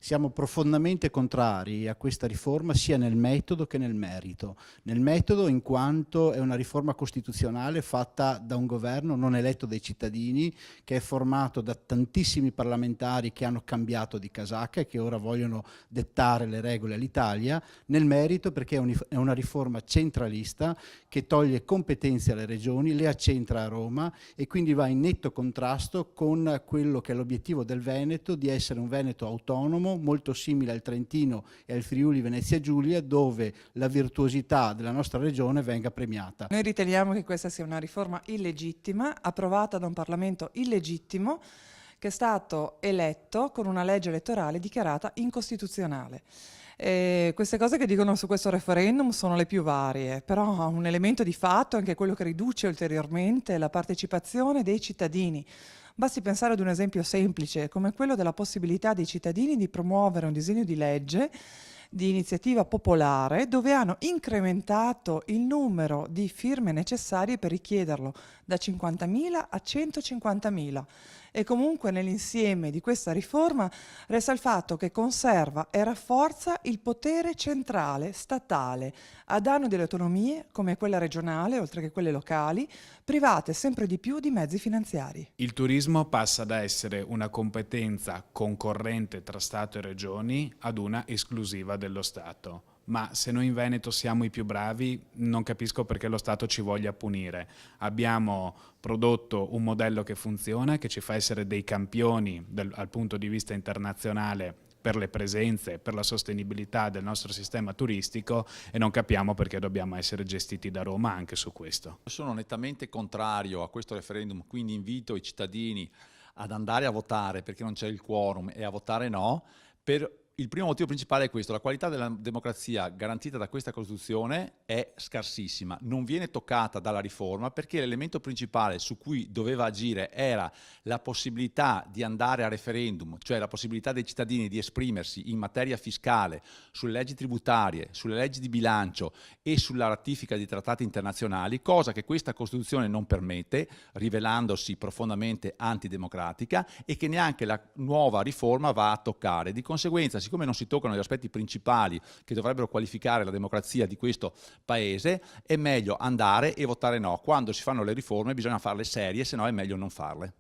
Siamo profondamente contrari a questa riforma sia nel metodo che nel merito. Nel metodo in quanto è una riforma costituzionale fatta da un governo non eletto dai cittadini, che è formato da tantissimi parlamentari che hanno cambiato di casacca e che ora vogliono dettare le regole all'Italia. Nel merito perché è una riforma centralista che toglie competenze alle regioni, le accentra a Roma e quindi va in netto contrasto con quello che è l'obiettivo del Veneto di essere un Veneto autonomo, molto simile al Trentino e al Friuli Venezia Giulia, dove la virtuosità della nostra regione venga premiata. Noi riteniamo che questa sia una riforma illegittima, approvata da un Parlamento illegittimo, che è stato eletto con una legge elettorale dichiarata incostituzionale. Queste cose che dicono su questo referendum sono le più varie, però un elemento di fatto è anche quello che riduce ulteriormente la partecipazione dei cittadini. Basti pensare ad un esempio semplice, come quello della possibilità dei cittadini di promuovere un disegno di legge di iniziativa popolare dove hanno incrementato il numero di firme necessarie per richiederlo da 50.000 a 150.000. E comunque nell'insieme di questa riforma resta il fatto che conserva e rafforza il potere centrale, statale, a danno delle autonomie, come quella regionale, oltre che quelle locali, private sempre di più di mezzi finanziari. Il turismo passa da essere una competenza concorrente tra Stato e Regioni ad una esclusiva dello Stato. Ma se noi in Veneto siamo i più bravi, non capisco perché lo Stato ci voglia punire. Abbiamo prodotto un modello che funziona, che ci fa essere dei campioni dal punto di vista internazionale per le presenze, per la sostenibilità del nostro sistema turistico e non capiamo perché dobbiamo essere gestiti da Roma anche su questo. Sono nettamente contrario a questo referendum, quindi invito i cittadini ad andare a votare perché non c'è il quorum e a votare no. Il primo motivo principale è questo: la qualità della democrazia garantita da questa Costituzione è scarsissima, non viene toccata dalla riforma perché l'elemento principale su cui doveva agire era la possibilità di andare a referendum, cioè la possibilità dei cittadini di esprimersi in materia fiscale, sulle leggi tributarie, sulle leggi di bilancio e sulla ratifica di trattati internazionali, cosa che questa Costituzione non permette, rivelandosi profondamente antidemocratica e che neanche la nuova riforma va a toccare. Di conseguenza, siccome non si toccano gli aspetti principali che dovrebbero qualificare la democrazia di questo paese, è meglio andare e votare no. Quando si fanno le riforme bisogna farle serie, se no è meglio non farle.